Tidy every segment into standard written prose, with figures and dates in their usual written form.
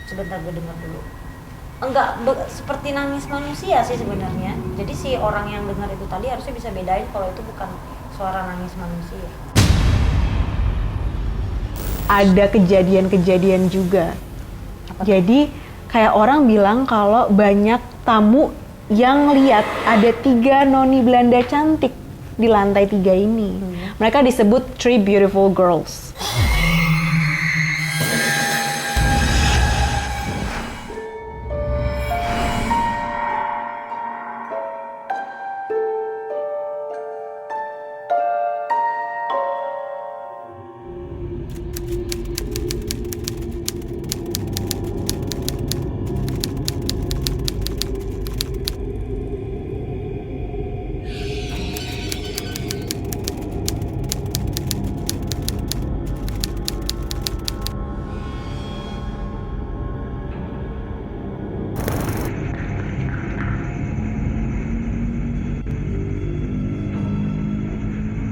sebentar gue dengar dulu. Enggak seperti nangis manusia sih sebenarnya. Jadi si orang yang dengar itu tadi harusnya bisa bedain kalau itu bukan suara nangis manusia. Ada kejadian-kejadian juga. Jadi kayak orang bilang kalau banyak tamu yang lihat ada 3 noni Belanda cantik di lantai 3 ini. Mereka disebut 3 beautiful girls.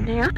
Ya.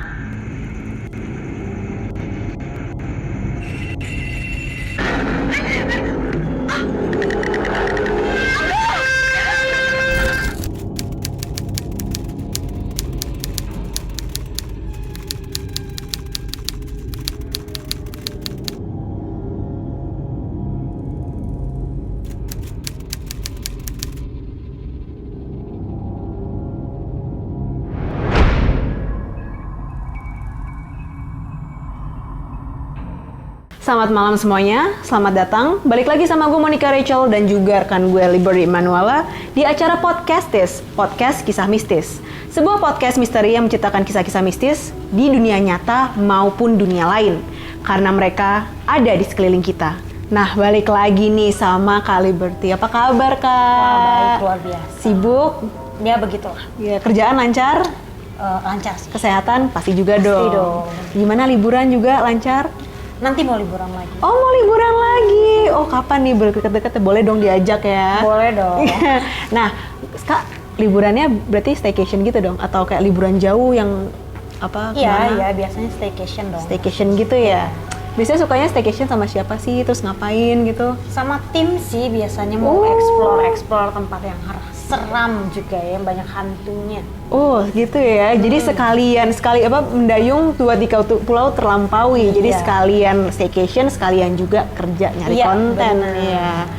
Selamat malam semuanya, selamat datang. Balik lagi sama gue Monica Rachel dan juga rekan gue Liberty Emanuela di acara Podcastis, Podcast Kisah Mistis. Sebuah podcast misteri yang menceritakan kisah-kisah mistis di dunia nyata maupun dunia lain. Karena mereka ada di sekeliling kita. Nah, balik lagi nih sama Kak Liberty. Apa kabar, Kak? Wah, baik, luar biasa. Sibuk? Ya begitulah. Ya, kerjaan lancar? Lancar sih. Kesehatan pasti juga dong. Pasti dong. Gimana liburan juga lancar? Nanti mau liburan lagi. Oh, mau liburan lagi. Oh, kapan nih? Deket-deket boleh dong diajak ya. Boleh dong. Nah, Kak, liburannya berarti staycation gitu dong? Atau kayak liburan jauh yang apa? Iya, biasanya staycation dong. Staycation gitu ya? Biasanya sukanya staycation sama siapa sih? Terus ngapain gitu? Sama tim sih biasanya mau explore tempat yang seram juga ya, banyak hantunya. Oh, gitu ya. Jadi sekali mendayung 2-3 pulau terlampaui. Jadi sekalian staycation, sekalian juga kerja nyari konten. Iya.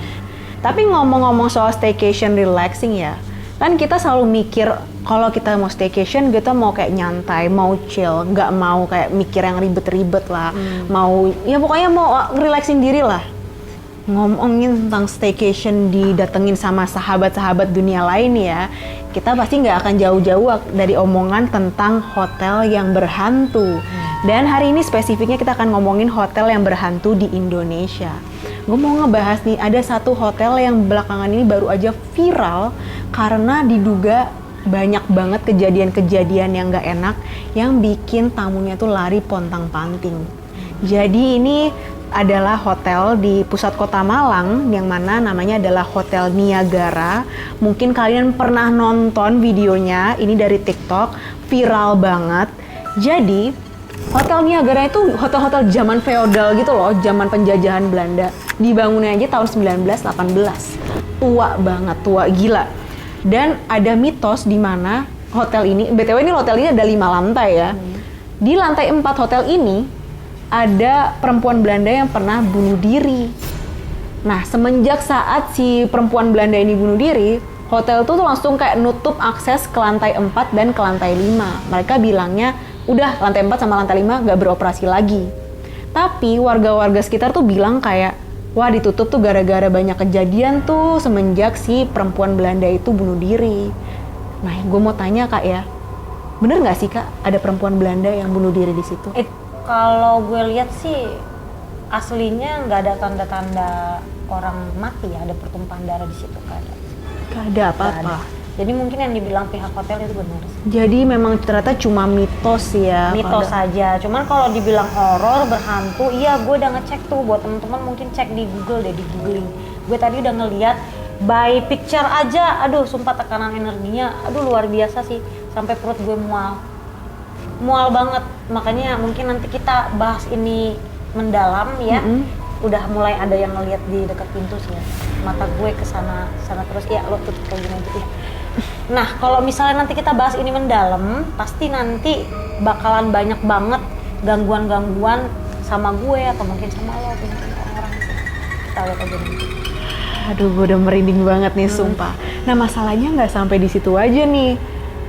Tapi ngomong-ngomong soal staycation relaxing ya, kan kita selalu mikir kalau kita mau staycation kita mau kayak nyantai, mau chill, nggak mau kayak mikir yang ribet-ribet lah. Mau, ya pokoknya mau relaxing diri lah. Ngomongin tentang staycation didatengin sama sahabat-sahabat dunia lain ya, kita pasti nggak akan jauh-jauh dari omongan tentang hotel yang berhantu. Dan hari ini spesifiknya kita akan ngomongin hotel yang berhantu di Indonesia. Gue mau ngebahas nih, ada satu hotel yang belakangan ini baru aja viral karena diduga banyak banget kejadian-kejadian yang nggak enak yang bikin tamunya tuh lari pontang-panting. Jadi ini adalah hotel di pusat kota Malang yang mana namanya adalah Hotel Niagara. Mungkin kalian pernah nonton videonya, ini dari TikTok, viral banget. Jadi Hotel Niagara itu hotel-hotel zaman feodal gitu loh, zaman penjajahan Belanda. Dibangunnya aja tahun 1918. Tua banget, tua gila. Dan ada mitos di mana hotel ini, BTW ini hotel ini ada 5 lantai ya. Di lantai 4 hotel ini ada perempuan Belanda yang pernah bunuh diri. Nah, semenjak saat si perempuan Belanda ini bunuh diri, hotel itu tuh langsung kayak nutup akses ke lantai 4 dan ke lantai 5. Mereka bilangnya, udah lantai 4 sama lantai 5 nggak beroperasi lagi. Tapi warga-warga sekitar tuh bilang kayak, wah ditutup tuh gara-gara banyak kejadian tuh semenjak si perempuan Belanda itu bunuh diri. Nah, gue mau tanya Kak ya, bener nggak sih Kak ada perempuan Belanda yang bunuh diri di situ? Kalau gue lihat sih aslinya nggak ada tanda-tanda orang mati ya, ada pertumpahan darah di situ kan. Gak ada apa-apa. Jadi mungkin yang dibilang pihak hotel itu benar sih. Jadi memang ternyata cuma mitos ya. Mitos saja. Cuman kalau dibilang horor, berhantu, iya gue udah ngecek tuh buat teman-teman mungkin cek di Google deh, di googling. Gue tadi udah ngeliat by picture aja, aduh sumpah tekanan energinya, aduh luar biasa sih, sampai perut gue mual banget. Makanya mungkin nanti kita bahas ini mendalam ya. udah mulai ada yang ngeliat di dekat pintu sih ya. Mata gue ke sana terus, ya lo tutup kayak gini aja ya. Nah, kalau misalnya nanti kita bahas ini mendalam, pasti nanti bakalan banyak banget gangguan-gangguan sama gue atau mungkin sama lo atau mungkin orang-orang sih. Kita lihat aja nanti. Aduh, gue udah merinding banget nih, sumpah. Nah, masalahnya nggak sampai di situ aja nih.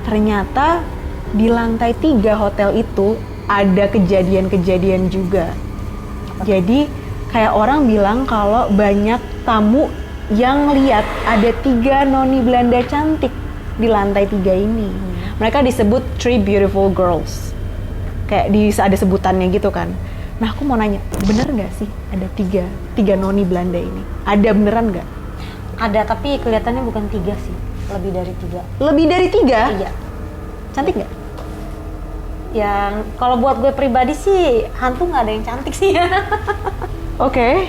Ternyata di lantai 3 hotel itu ada kejadian-kejadian juga. Jadi kayak orang bilang kalau banyak tamu yang lihat ada 3 noni Belanda cantik di lantai 3 ini. Mereka disebut Three Beautiful Girls. Kayak ada sebutannya gitu kan. Nah, aku mau nanya, bener nggak sih ada tiga noni Belanda ini? Ada beneran nggak? Ada, tapi kelihatannya bukan 3 sih, lebih dari 3. Lebih dari 3? Iya. Cantik nggak? Yang kalau buat gue pribadi sih hantu nggak ada yang cantik sih ya. Oke.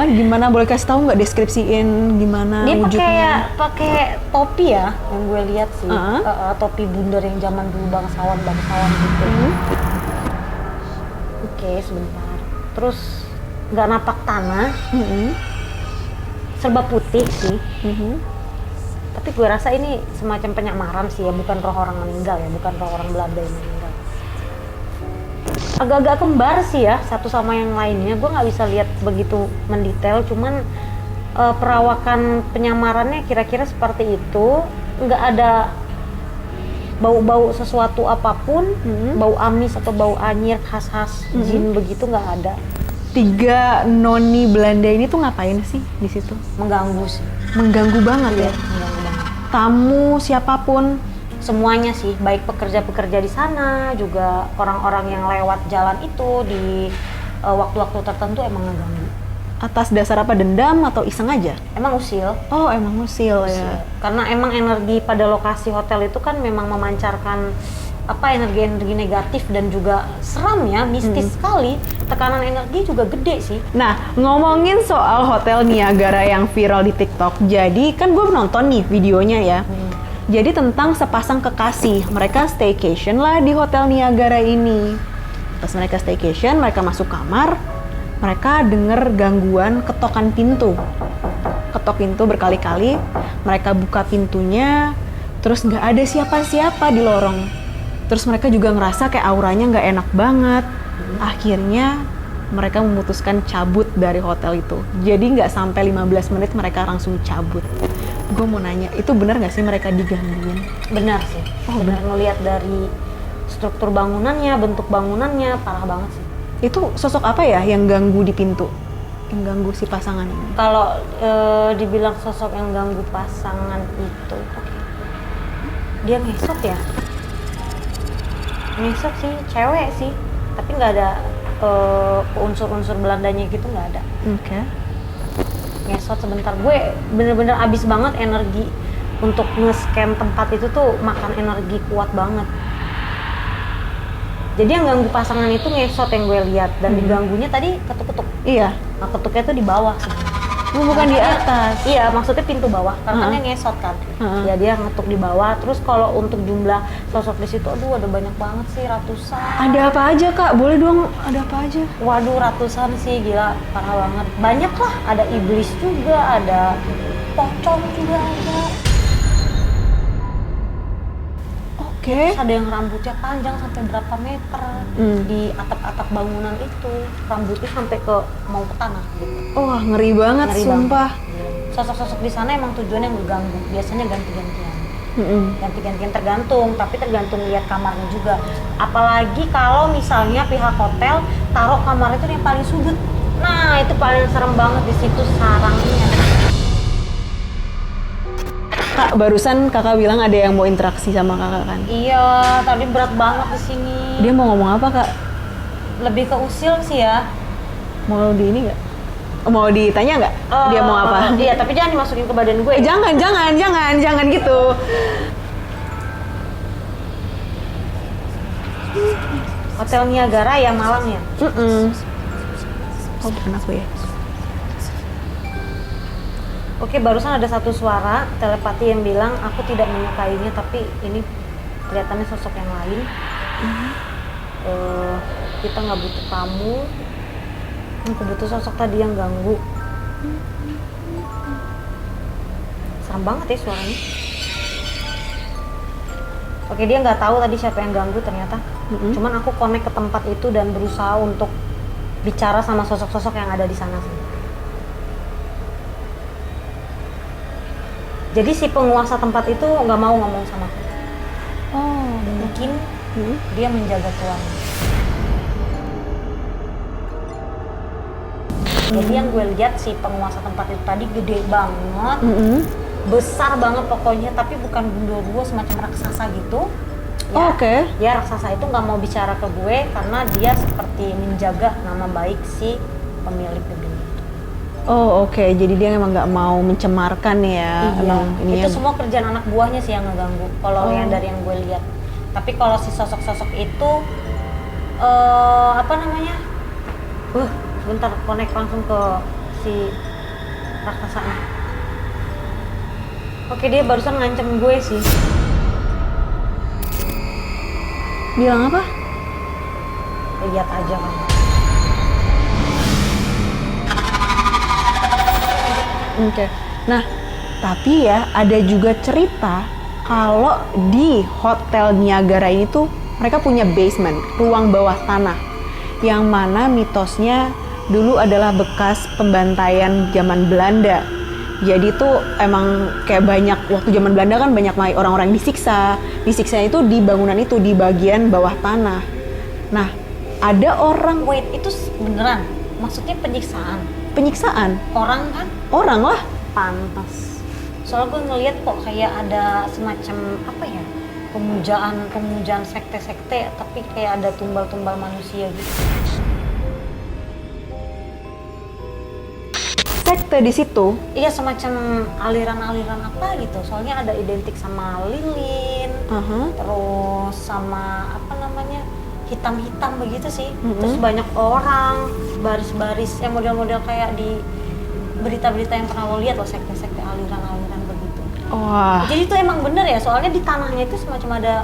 Gimana, boleh kasih tahu nggak, deskripsiin gimana Dia wujudnya? pakai topi ya, yang gue lihat sih. Topi bundar yang zaman dulu bangsawan gitu. Oke, sebentar. Terus nggak napak tanah. Serba putih sih. Tapi gue rasa ini semacam penyamaran sih ya, bukan roh orang meninggal ya, bukan roh orang Belanda yang meninggal. Agak-agak kembar sih ya, satu sama yang lainnya. Gue nggak bisa lihat begitu mendetail, cuman perawakan penyamarannya kira-kira seperti itu. Nggak ada bau-bau sesuatu apapun, bau amis atau bau anyir khas-khas jin begitu nggak ada. 3 noni Belanda ini tuh ngapain sih di situ? Mengganggu sih. Mengganggu banget ya. Mengganggu banget. Tamu siapapun. Semuanya sih, baik pekerja-pekerja di sana, juga orang-orang yang lewat jalan itu di waktu-waktu tertentu emang ngeganggu. Atas dasar apa, dendam atau iseng aja? Emang usil. Oh, emang usil ya. Karena emang energi pada lokasi hotel itu kan memang memancarkan energi-energi negatif dan juga seram ya, mistis sekali. Tekanan energi juga gede sih. Nah, ngomongin soal Hotel Niagara yang viral di TikTok. Jadi kan gue nonton nih videonya ya. Jadi tentang sepasang kekasih, mereka staycation lah di Hotel Niagara ini. Pas mereka staycation, mereka masuk kamar, mereka denger gangguan ketokan pintu. Ketok pintu berkali-kali, mereka buka pintunya, terus nggak ada siapa-siapa di lorong. Terus mereka juga ngerasa kayak auranya nggak enak banget. Akhirnya mereka memutuskan cabut dari hotel itu. Jadi nggak sampai 15 menit mereka langsung cabut. Gue mau nanya, itu benar nggak sih mereka digangguin? Benar sih. Benar, ngelihat dari struktur bangunannya, bentuk bangunannya, parah banget sih. Itu sosok apa ya yang ganggu di pintu? Yang ganggu si pasangan ini? Kalau dibilang sosok yang ganggu pasangan itu, dia ngesot ya? Ngesot sih, cewek sih. Tapi nggak ada unsur-unsur Belandanya gitu, nggak ada. Oke. Ngesot sebentar, gue bener-bener abis banget energi untuk nge-scam tempat itu tuh, makan energi kuat banget. Jadi yang ganggu pasangan itu ngesot yang gue lihat, dan diganggunya tadi ketuk-ketuk. Iya. Nah, ketuknya tuh di bawah sebenarnya. Bukan di atas. Iya, maksudnya pintu bawah, karena kan dia ngesot kan. Ya dia ngetuk di bawah. Terus kalau untuk jumlah sosok di situ, aduh ada banyak banget sih, ratusan. Ada apa aja Kak? Boleh dong, ada apa aja? Waduh, ratusan sih, gila, parah banget. Banyak lah, ada iblis juga, ada pocong juga ada. Oke. Terus ada yang rambutnya panjang sampai berapa meter di atap-atap bangunan itu, rambutnya sampai ke mau ke tanah gitu. Wah, ngeri banget, Ngeri sumpah. Sosok-sosok di sana emang tujuannya mengganggu, biasanya ganti-gantian. Ganti-gantian tergantung, tapi tergantung lihat kamarnya juga. Apalagi kalau misalnya pihak hotel taruh kamar itu yang paling sudut. Nah, itu paling serem banget di situ sarangnya. Kak, barusan kakak bilang ada yang mau interaksi sama kakak kan? Iya, tadi berat banget di sini. Dia mau ngomong apa Kak? Lebih ke usil sih ya. Mau di ini nggak? Mau ditanya nggak? Dia mau apa? Iya, tapi jangan dimasukin ke badan gue. Jangan gitu. Hotel Niagara ya, Malang ya? Oh, bukan aku ya? Oke, barusan ada satu suara telepati yang bilang, aku tidak menyukainya, tapi ini kelihatannya sosok yang lain. Kita nggak butuh kamu. Aku butuh sosok tadi yang ganggu. Serem banget ya suaranya. Oke, dia nggak tahu tadi siapa yang ganggu ternyata. Cuman aku connect ke tempat itu dan berusaha untuk bicara sama sosok-sosok yang ada di sana sih. Jadi si penguasa tempat itu nggak mau ngomong sama aku. Oh, Mungkin dia menjaga tuan. Jadi yang gue lihat si penguasa tempat itu tadi gede banget, besar banget pokoknya, tapi bukan gundurwo, semacam raksasa gitu. Ya, Oke. Ya raksasa itu nggak mau bicara ke gue karena dia seperti menjaga nama baik si pemilik gedung itu. Oh oke, jadi dia emang nggak mau mencemarkan ya. Iya, Emang ininya. itu semua kerjaan anak buahnya sih yang ngeganggu. Kalau yang dari yang gue lihat. Tapi kalau si sosok-sosok itu, apa namanya? Sebentar, connect langsung ke si raksasanya. Oke, dia barusan ngancem gue sih. Bilang apa? Lihat aja kan. Oke. Nah, tapi ya ada juga cerita kalau di Hotel Niagara ini tuh mereka punya basement, ruang bawah tanah, yang mana mitosnya dulu adalah bekas pembantaian zaman Belanda. Jadi tuh emang kayak banyak, waktu zaman Belanda kan banyak orang-orang disiksa. Disiksanya itu di bangunan itu, di bagian bawah tanah. Nah, ada orang... Wait, itu beneran? Maksudnya penyiksaan? Penyiksaan? Orang kan? Orang lah. Pantas. Soalnya gue ngeliat kok kayak ada semacam apa ya, pemujaan sekte-sekte, tapi kayak ada tumbal-tumbal manusia gitu. Sekte di situ? Iya, semacam aliran-aliran apa gitu. Soalnya ada identik sama lilin, terus sama apa namanya, hitam-hitam begitu sih. Terus banyak orang baris-baris yang model-model kayak di berita-berita yang pernah lo lihat loh, sekte-sekte aliran-aliran begitu. Wah. Jadi itu emang bener ya, soalnya di tanahnya itu semacam ada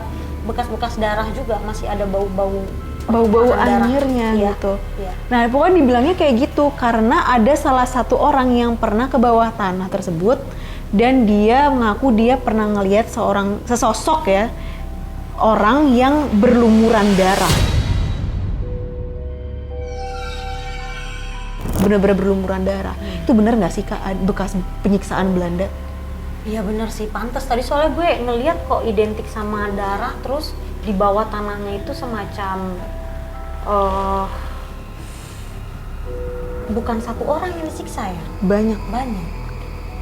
bekas-bekas darah juga, masih ada bau-bau Anjirnya Iya, gitu. iya. Nah, pokoknya dibilangnya kayak gitu karena ada salah satu orang yang pernah ke bawah tanah tersebut dan dia mengaku dia pernah ngelihat sesosok ya, orang yang berlumuran darah. Bener-bener berlumuran darah. Itu bener nggak sih Kak, bekas penyiksaan Belanda? Iya bener sih, pantas. Tadi soalnya gue ngeliat kok identik sama darah, terus di bawah tanahnya itu semacam bukan satu orang yang disiksa ya? Banyak.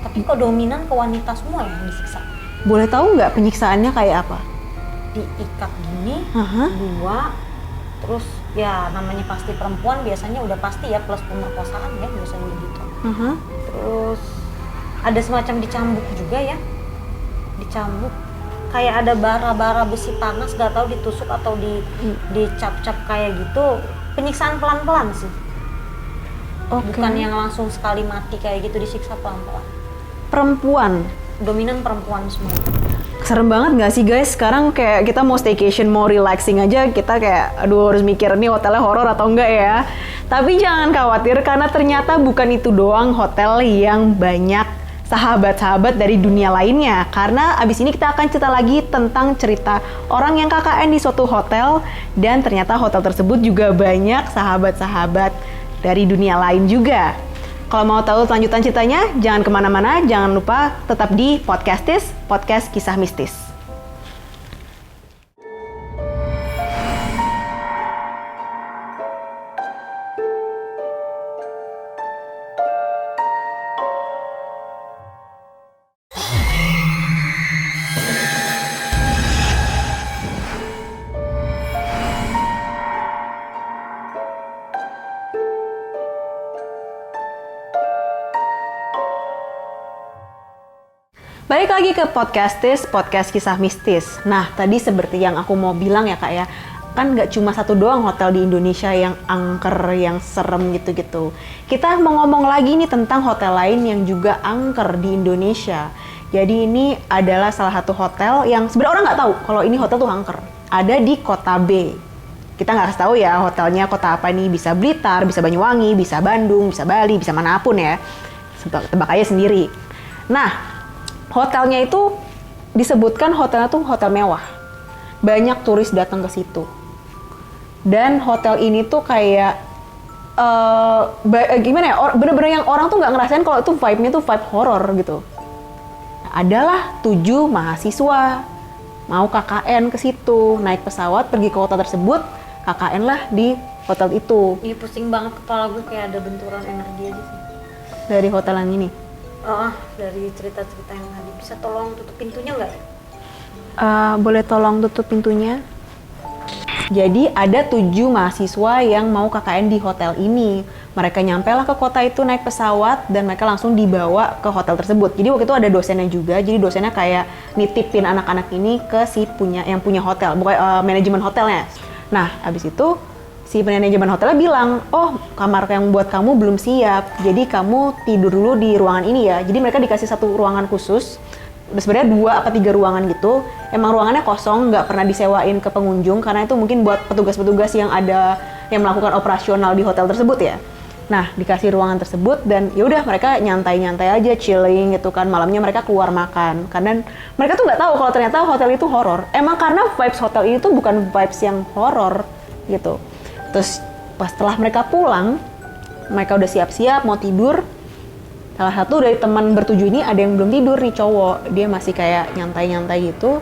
Tapi kok dominan ke wanita semua yang disiksa? Boleh tahu nggak penyiksaannya kayak apa? Diikat gini, dua, terus ya namanya pasti perempuan biasanya udah pasti ya, plus pemerkosaan ya biasanya begitu. Terus ada semacam dicambuk juga ya, dicambuk kayak ada bara-bara besi panas, gak tahu ditusuk atau dicap-cap kayak gitu. Penyiksaan pelan-pelan sih. Bukan yang langsung sekali mati kayak gitu, disiksa pelan-pelan. Perempuan? Dominan perempuan semua. Serem banget nggak sih guys? Sekarang kayak kita mau staycation, mau relaxing aja, kita kayak aduh harus mikir nih hotelnya horor atau enggak ya. Tapi jangan khawatir karena ternyata bukan itu doang hotel yang banyak sahabat-sahabat dari dunia lainnya. Karena abis ini kita akan cerita lagi tentang cerita orang yang KKN di suatu hotel dan ternyata hotel tersebut juga banyak sahabat-sahabat dari dunia lain juga. Kalau mau tahu lanjutan ceritanya, jangan kemana-mana, jangan lupa tetap di Podcastis, Podcast Kisah Mistis. Balik lagi ke Podcastis, Podcast Kisah Mistis. Nah, tadi seperti yang aku mau bilang ya Kak ya, kan nggak cuma satu doang hotel di Indonesia yang angker, yang serem gitu-gitu. Kita mau ngomong lagi nih tentang hotel lain yang juga angker di Indonesia. Jadi ini adalah salah satu hotel yang sebenarnya orang nggak tahu kalau ini hotel tuh angker. Ada di Kota B. kita nggak kasih tahu ya hotelnya kota apa nih, bisa Blitar, bisa Banyuwangi, bisa Bandung, bisa Bali, bisa manapun ya. Tebak aja sendiri. Nah, hotelnya itu disebutkan hotelnya tuh hotel mewah. Banyak turis datang ke situ. Dan hotel ini tuh kayak gimana ya? Bener-bener yang orang tuh nggak ngerasain kalau itu vibe-nya tuh vibe horor gitu. Adalah 7 mahasiswa mau KKN ke situ, naik pesawat pergi ke kota tersebut, KKN lah di hotel itu. Iya, pusing banget kepala gue, kayak ada benturan energi aja sih. Dari hotel yang ini. Dari cerita-cerita yang tadi. Bisa tolong tutup pintunya nggak? Boleh tolong tutup pintunya? Jadi ada 7 mahasiswa yang mau KKN di hotel ini. Mereka nyampelah ke kota itu naik pesawat dan mereka langsung dibawa ke hotel tersebut. Jadi waktu itu ada dosennya juga. Jadi dosennya kayak nitipin anak-anak ini ke yang punya hotel, bukan manajemen hotelnya. Nah, habis itu si manajemen hotelnya bilang, oh kamar yang buat kamu belum siap, jadi kamu tidur dulu di ruangan ini ya. Jadi mereka dikasih satu ruangan khusus, sebenarnya 2 apa 3 ruangan gitu. Emang ruangannya kosong, nggak pernah disewain ke pengunjung, karena itu mungkin buat petugas-petugas yang melakukan operasional di hotel tersebut ya. Nah, dikasih ruangan tersebut dan ya udah mereka nyantai-nyantai aja, chilling gitu kan. Malamnya mereka keluar makan. Karena mereka tuh nggak tahu kalau ternyata hotel itu horor. Emang karena vibes hotel ini tuh bukan vibes yang horor gitu. Terus pas setelah mereka pulang, mereka udah siap-siap mau tidur. Salah satu dari teman bertujuh ini ada yang belum tidur nih, cowok. Dia masih kayak nyantai-nyantai gitu.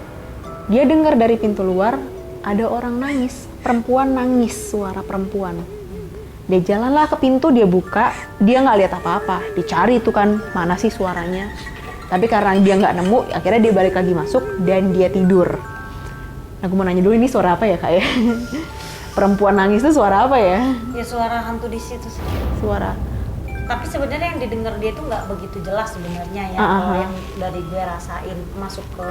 Dia dengar dari pintu luar ada orang nangis, perempuan nangis, suara perempuan. Dia jalanlah ke pintu, dia buka, dia nggak lihat apa-apa. Dicari tuh kan, mana sih suaranya. Tapi karena dia nggak nemu, akhirnya dia balik lagi masuk dan dia tidur. Nah, gue mau nanya dulu, ini suara apa ya kak ya? Perempuan nangis itu suara apa ya? Ya suara hantu di situ sih. Suara. Tapi sebenarnya yang didengar dia tuh nggak begitu jelas sebenarnya ya. Kalau yang dari gue rasain masuk ke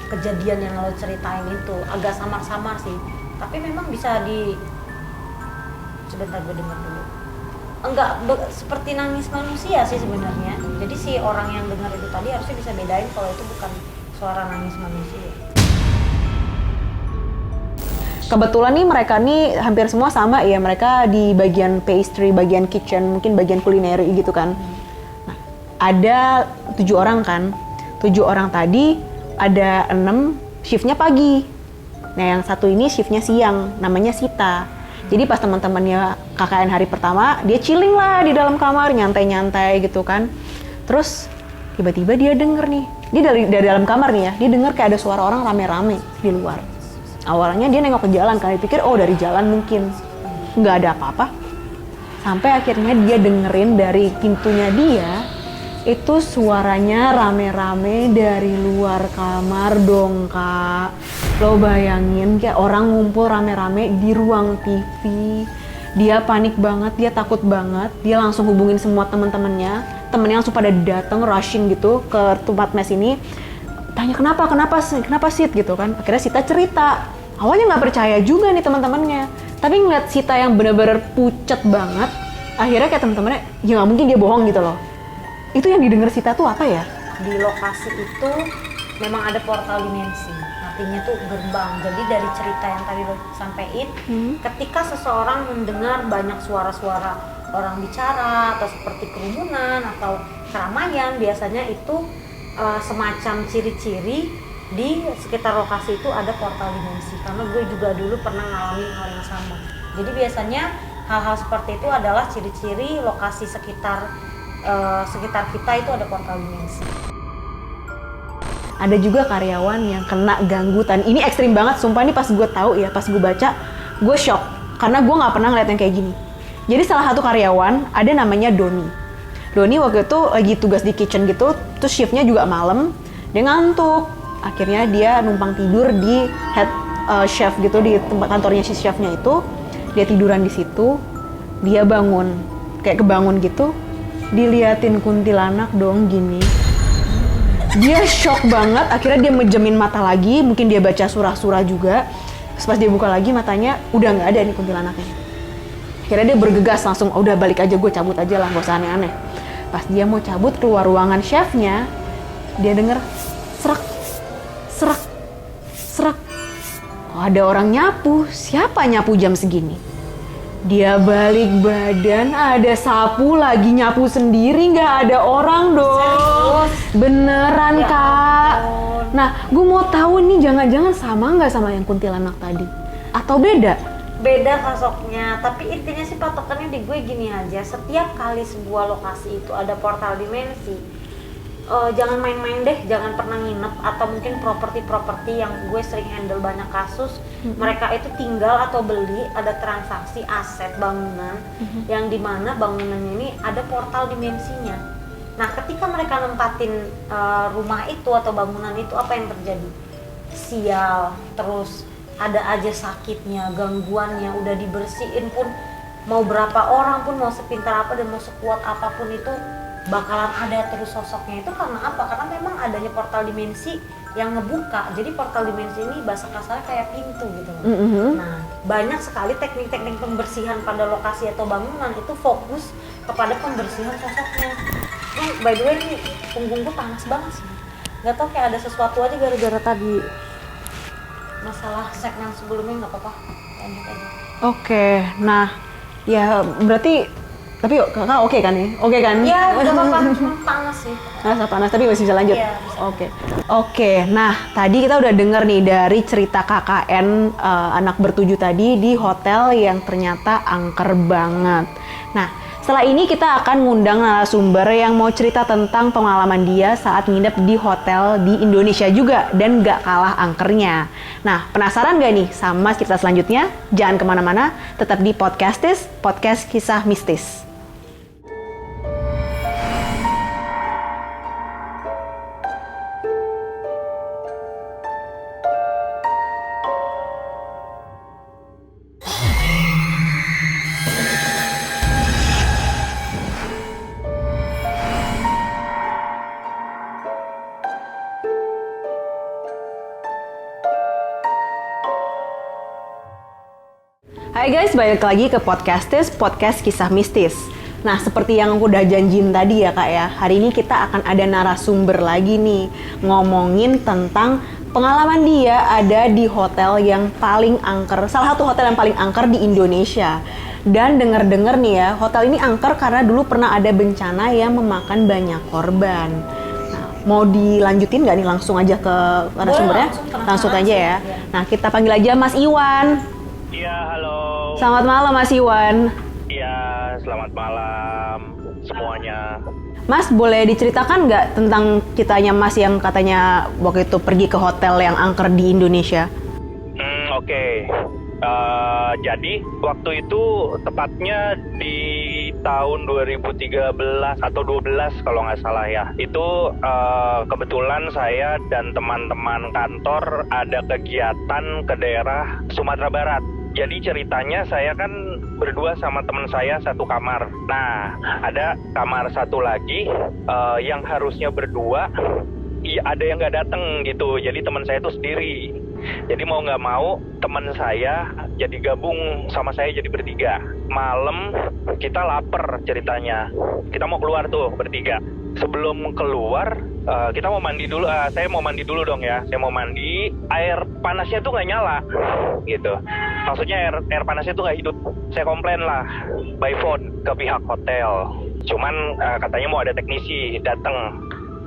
kejadian yang lo ceritain itu agak samar-samar sih. Tapi memang bisa sebentar gue dengar dulu. Enggak seperti nangis manusia sih sebenarnya. Jadi si orang yang dengar itu tadi harusnya bisa bedain kalau itu bukan suara nangis manusia. Kebetulan nih mereka nih hampir semua sama ya, mereka di bagian pastry, bagian kitchen, mungkin bagian kulineri gitu kan. Nah, ada 7 orang kan, 7 orang tadi ada 6 shiftnya pagi. Nah yang satu ini shiftnya siang, namanya Sita. Jadi pas teman-temannya KKN hari pertama, dia chilling lah di dalam kamar, nyantai-nyantai gitu kan. Terus tiba-tiba dia denger nih, dia dari dalam kamar nih ya, dia denger kayak ada suara orang rame-rame di luar. Awalnya dia nengok ke jalan, karena dia pikir oh dari jalan mungkin, nggak ada apa-apa. Sampai akhirnya dia dengerin dari pintunya dia, itu suaranya rame-rame dari luar kamar dong kak. Lo bayangin kayak orang ngumpul rame-rame di ruang TV. Dia panik banget, dia takut banget. Dia langsung hubungin semua teman-temannya. Temennya langsung pada dateng, rushing gitu ke tempat mes ini. Tanya kenapa Sid gitu kan. Akhirnya Sita cerita. Awalnya nggak percaya juga nih teman-temannya. Tapi ngeliat Sita yang bener-bener pucet banget. Akhirnya kayak teman-temannya, ya nggak mungkin dia bohong gitu loh. Itu yang didengar Sita tuh apa ya? Di lokasi itu memang ada portal dimensi. Artinya tuh gerbang. Jadi dari cerita yang tadi lo sampein, ketika seseorang mendengar banyak suara-suara orang bicara atau seperti kerumunan atau keramaian, biasanya itu semacam ciri-ciri di sekitar lokasi itu ada portal dimensi. Karena gue juga dulu pernah ngalamin hal yang sama. Jadi biasanya hal-hal seperti itu adalah ciri-ciri lokasi sekitar kita itu ada portal dimensi. Ada juga karyawan yang kena gangguan. Ini ekstrim banget, sumpah. Ini pas gue tahu ya, pas gue baca, gue shock karena gue nggak pernah ngeliat yang kayak gini. Jadi salah satu karyawan ada namanya Doni. Doni waktu itu lagi tugas di kitchen gitu, terus shiftnya juga malam, dia ngantuk. Akhirnya dia numpang tidur di head chef gitu, di tempat kantornya si chefnya itu. Dia tiduran di situ, dia bangun, kayak kebangun gitu, diliatin kuntilanak dong gini. Dia shock banget, akhirnya dia mejemin mata lagi, mungkin dia baca surah-surah juga. Terus pas dia buka lagi matanya, udah nggak ada nih kuntilanaknya. Akhirnya dia bergegas langsung, oh, udah balik aja, gue cabut aja lah, gak usah aneh-aneh. Pas dia mau cabut keluar ruangan chefnya, dia denger serak, serak, serak. ada orang nyapu. Siapa nyapu jam segini? Dia balik badan, ada sapu lagi nyapu sendiri, nggak ada orang dong. Serius? Beneran Ya Kak. ampun. Nah, gue mau tahu nih jangan-jangan sama nggak sama yang kuntilanak tadi? Atau beda? Beda sosoknya, tapi intinya sih patokannya di gue gini aja. Setiap kali sebuah lokasi itu ada portal dimensi, jangan main-main deh, jangan pernah nginep atau mungkin properti-properti yang gue sering handle banyak kasus. Mereka itu tinggal atau beli, ada transaksi aset bangunan yang dimana bangunannya ini ada portal dimensinya. Nah, ketika mereka nempatin rumah itu atau bangunan itu, apa yang terjadi? Sial, terus ada aja sakitnya, gangguannya, udah dibersihin pun mau berapa orang pun, mau sepintar apa dan mau sekuat apapun itu bakalan ada terus sosoknya. Itu karena apa? Karena memang adanya portal dimensi yang ngebuka. Jadi portal dimensi ini bahasa kasarnya kayak pintu gitu loh. Nah, banyak sekali teknik-teknik pembersihan pada lokasi atau bangunan itu fokus kepada pembersihan sosoknya. By the way, nih punggungku panas banget sih. Gak tau, kayak ada sesuatu aja gara-gara tadi masalah segmen sebelumnya. Nggak apa-apa, lanjut aja. Oke, nah ya berarti tapi kakak oke kan ya? Oke kan? Iya, nggak apa-apa, cuma panas sih. Panas tapi masih bisa lanjut? Iya, bisa. Oke, nah tadi kita udah denger nih dari cerita KKN anak bertujuh tadi di hotel yang ternyata angker banget. Nah, setelah ini kita akan ngundang narasumber yang mau cerita tentang pengalaman dia saat nginep di hotel di Indonesia juga dan gak kalah angkernya. Nah, penasaran gak nih sama cerita selanjutnya? Jangan kemana-mana, tetap di Podcastis, podcast kisah mistis. Hai guys, balik lagi ke Podcastis, podcast kisah mistis. Nah, seperti yang aku udah janjiin tadi ya kak ya, hari ini kita akan ada narasumber lagi nih, ngomongin tentang pengalaman dia ada di hotel yang paling angker, salah satu hotel yang paling angker di Indonesia. Dan denger-denger nih ya, hotel ini angker karena dulu pernah ada bencana yang memakan banyak korban. Nah, mau dilanjutin nggak nih langsung aja ke narasumbernya? Langsung aja ya. Nah, kita panggil aja Mas Iwan. Iya, halo. Selamat malam Mas Iwan. Iya, selamat malam semuanya. Mas, boleh diceritakan nggak tentang ceritanya Mas yang katanya waktu itu pergi ke hotel yang angker di Indonesia? Oke. Jadi waktu itu tepatnya di tahun 2013 atau 12 kalau nggak salah ya. Itu kebetulan saya dan teman-teman kantor ada kegiatan ke daerah Sumatera Barat. Jadi ceritanya saya kan berdua sama teman saya satu kamar. Nah, ada kamar satu lagi yang harusnya berdua, ada yang nggak datang gitu. Jadi teman saya itu sendiri. Jadi mau nggak mau teman saya jadi gabung sama saya jadi bertiga. Malam kita lapar ceritanya. Kita mau keluar tuh bertiga. Sebelum keluar kita mau mandi dulu. Saya mau mandi dulu dong ya. Saya mau mandi. Air panasnya tuh nggak nyala gitu. Maksudnya air panasnya tuh nggak hidup. Saya komplain lah by phone ke pihak hotel. Cuman katanya mau ada teknisi datang.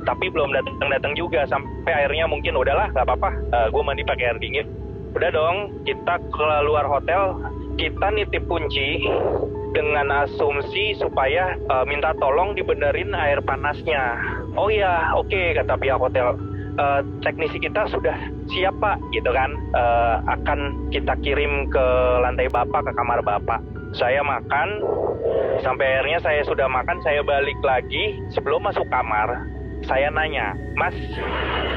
Tapi belum datang juga, sampai akhirnya mungkin udahlah nggak apa-apa, gue mandi pakai air dingin. Udah dong, kita keluar hotel, kita nitip kunci dengan asumsi supaya minta tolong dibenerin air panasnya. Oh iya, oke, kata pihak hotel. Teknisi kita sudah siap pak, gitu kan, akan kita kirim ke lantai bapak, ke kamar bapak. Saya makan, sampai akhirnya saya sudah makan, saya balik lagi. Sebelum masuk kamar, saya nanya, Mas,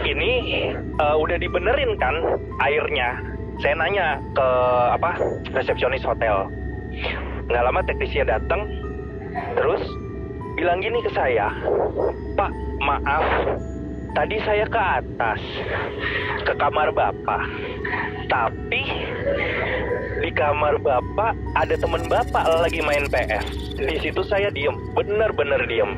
ini udah dibenerin kan airnya? Saya nanya ke resepsionis hotel. Nggak lama teknisnya datang, terus bilang gini ke saya, Pak, maaf, tadi saya ke atas, ke kamar Bapak, tapi di di kamar bapak ada teman bapak lagi main PS. Di situ saya diem, bener-bener diem.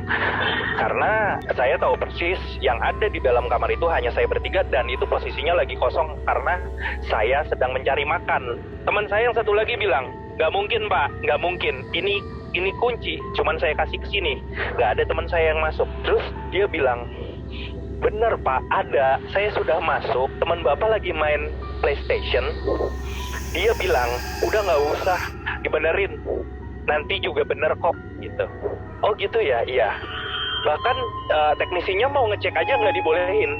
Karena saya tahu persis yang ada di dalam kamar itu hanya saya bertiga dan itu posisinya lagi kosong karena saya sedang mencari makan. Teman saya yang satu lagi bilang, nggak mungkin pak, nggak mungkin. Ini kunci, cuman saya kasih ke sini. Nggak ada teman saya yang masuk. Terus dia bilang, bener pak, ada. Saya sudah masuk. Teman bapak lagi main PlayStation. Dia bilang, udah nggak usah dibenerin, nanti juga bener kok, gitu. Oh gitu ya, iya. Bahkan teknisinya mau ngecek aja nggak dibolehin.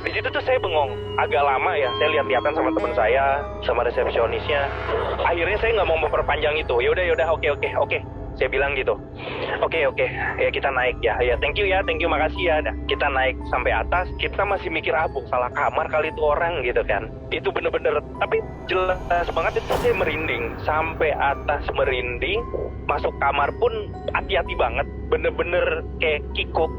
Di situ tuh saya bengong, agak lama ya. Saya lihat-lihatan sama teman saya, sama resepsionisnya. Akhirnya saya nggak mau memperpanjang itu. Yaudah, oke. Saya bilang gitu. Oke, ya kita naik ya. Ya thank you, makasih ya. Nah, kita naik sampai atas, kita masih mikir salah kamar kali itu orang gitu kan. Itu bener-bener, tapi jelas banget itu saya merinding. Sampai atas merinding, masuk kamar pun hati-hati banget. Bener-bener kayak kikuk.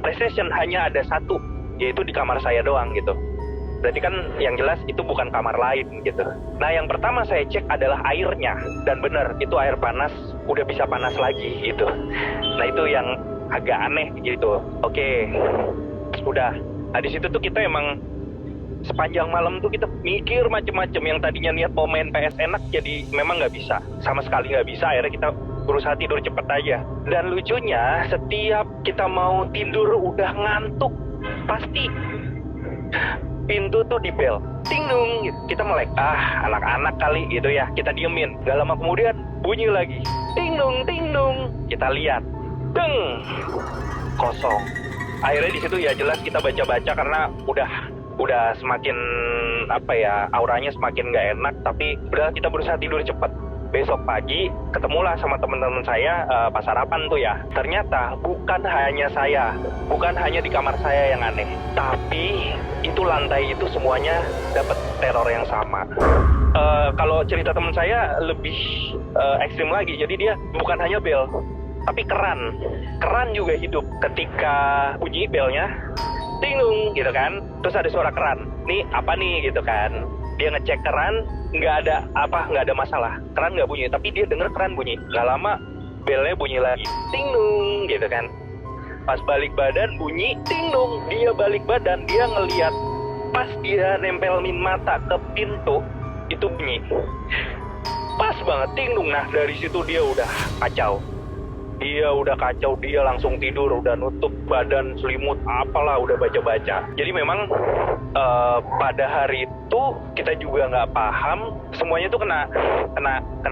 PlayStation hanya ada satu, yaitu di kamar saya doang gitu. Berarti kan yang jelas itu bukan kamar lain gitu. Nah yang pertama saya cek adalah airnya. Dan benar itu air panas, udah bisa panas lagi gitu. Nah itu yang agak aneh gitu. Oke, udah. Nah di situ tuh kita emang sepanjang malam tuh kita mikir macem-macem. Yang tadinya niat mau main PS enak jadi memang nggak bisa. Sama sekali nggak bisa, akhirnya kita berusaha tidur cepet aja. Dan lucunya setiap kita mau tidur udah ngantuk, pasti pintu tuh dibel, ting dung gitu. Kita melek, anak-anak kali gitu ya, kita diemin. Gak lama kemudian bunyi lagi, ting dung. Kita lihat, deng, kosong. Akhirnya di situ ya jelas kita baca-baca karena udah semakin auranya semakin gak enak. Tapi udah kita berusaha tidur cepet. Besok pagi ketemulah sama teman-teman saya pas sarapan tuh ya. Ternyata bukan hanya saya, bukan hanya di kamar saya yang aneh, tapi itu lantai itu semuanya dapat teror yang sama. Kalau cerita teman saya lebih ekstrim lagi. Jadi dia bukan hanya bel, tapi keran juga hidup. Ketika bunyi belnya, ting-dung gitu kan, terus ada suara keran. Nih apa nih gitu kan? Dia ngecek keran, nggak ada masalah. Keran nggak bunyi, tapi dia denger keran bunyi. Nggak lama, belnya bunyi lagi, ting-dung gitu kan. Pas balik badan bunyi, ting-dung. Dia balik badan, dia ngeliat pas dia nempelin mata ke pintu, itu bunyi. Pas banget, ting-dung. Nah dari situ dia udah kacau. Dia langsung tidur, udah nutup badan, selimut, apalah, udah baca-baca. Jadi memang pada hari itu kita juga nggak paham, semuanya tuh kena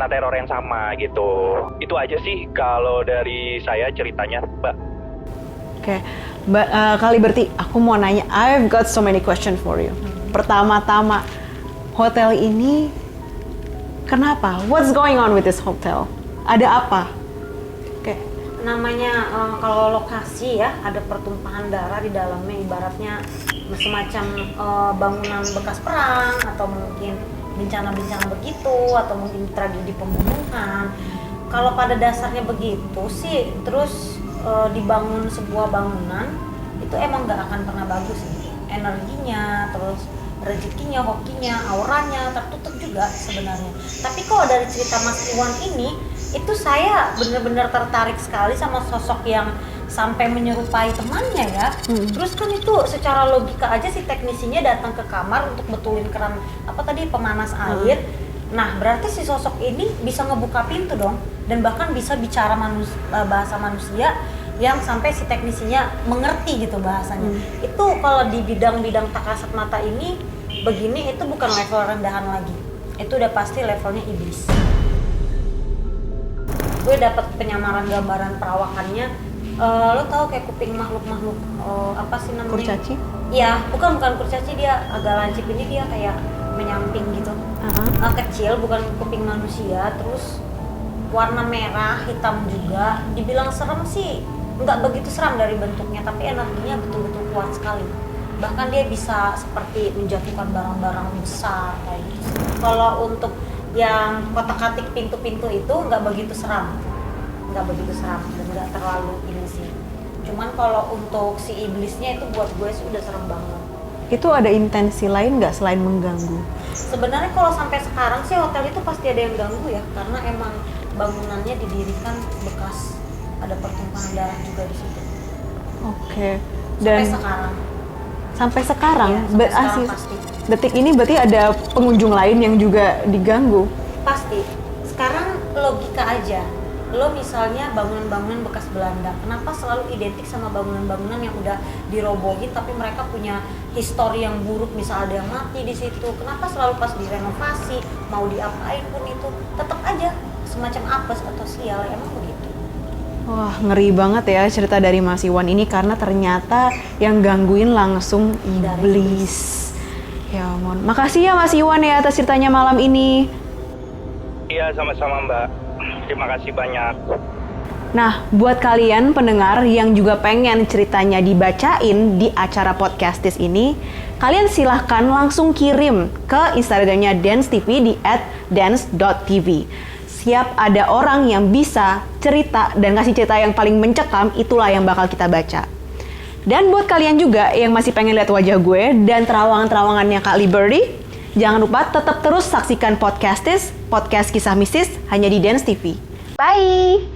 teror yang sama gitu. Itu aja sih kalau dari saya ceritanya, Mbak. Oke, Mbak Kaliberti, aku mau nanya, I've got so many questions for you. Pertama-tama, hotel ini kenapa? What's going on with this hotel? Ada apa? Oke, namanya kalau lokasi ya ada pertumpahan darah di dalamnya, ibaratnya semacam bangunan bekas perang atau mungkin bencana-bencana begitu atau mungkin tragedi pembunuhan. Kalau pada dasarnya begitu sih, terus dibangun sebuah bangunan itu emang nggak akan pernah bagus sih. Energinya, terus rezekinya, hokinya, auranya tertutup juga sebenarnya. Tapi kalau dari cerita Mas Iwan ini, itu saya benar-benar tertarik sekali sama sosok yang sampai menyerupai temannya ya. Terus kan itu secara logika aja si teknisinya datang ke kamar untuk betulin keran pemanas air. Nah berarti si sosok ini bisa ngebuka pintu dong, dan bahkan bisa bicara bahasa manusia yang sampai si teknisinya mengerti gitu bahasanya. Itu kalau di bidang-bidang tak kasat mata ini begini, itu bukan level rendahan lagi, itu udah pasti levelnya iblis. Gue dapat penyamaran gambaran perawakannya, lo tau kayak kuping makhluk-makhluk apa sih namanya? Kurcaci? Iya, bukan kurcaci, dia agak lancip, ini dia kayak menyamping gitu. Kecil, bukan kuping manusia, terus warna merah, hitam juga. Dibilang serem sih, nggak begitu seram dari bentuknya, tapi energinya betul-betul kuat sekali. Bahkan dia bisa seperti menjatuhkan barang-barang besar kayak gitu. Kalau untuk yang kotak-katik pintu-pintu itu nggak begitu seram dan nggak terlalu ini sih. Cuman kalau untuk si iblisnya itu buat gue sih udah serem banget. itu ada intensi lain nggak selain mengganggu? Sebenarnya kalau sampai sekarang sih hotel itu pasti ada yang ganggu ya, karena emang bangunannya didirikan bekas ada pertumpahan darah juga di situ. Oke. Sampai sekarang. Sampai sekarang, Iya, sampai sekarang pasti. detik ini berarti ada pengunjung lain yang juga diganggu. Pasti. Sekarang logika aja. Lo misalnya bangunan-bangunan bekas Belanda, kenapa selalu identik sama bangunan-bangunan yang udah dirobohin tapi mereka punya histori yang buruk, misal ada yang mati di situ. Kenapa selalu pas direnovasi, mau diapain pun itu tetap aja semacam apes atau sial, emang begitu. Wah, ngeri banget ya cerita dari Mas Iwan ini karena ternyata yang gangguin langsung iblis. Ya ampun. Makasih ya Mas Iwan ya atas ceritanya malam ini. Iya, sama-sama Mbak. Terima kasih banyak. Nah, buat kalian pendengar yang juga pengen ceritanya dibacain di acara Podcastis ini, kalian silahkan langsung kirim ke Instagramnya Dance TV di @dance.tv. Siap ada orang yang bisa cerita dan ngasih cerita yang paling mencekam, itulah yang bakal kita baca. Dan buat kalian juga yang masih pengen lihat wajah gue dan terawangan-terawangannya Kak Liberty, jangan lupa tetap terus saksikan Podcastis, podcast kisah mistis hanya di Dance TV. Bye!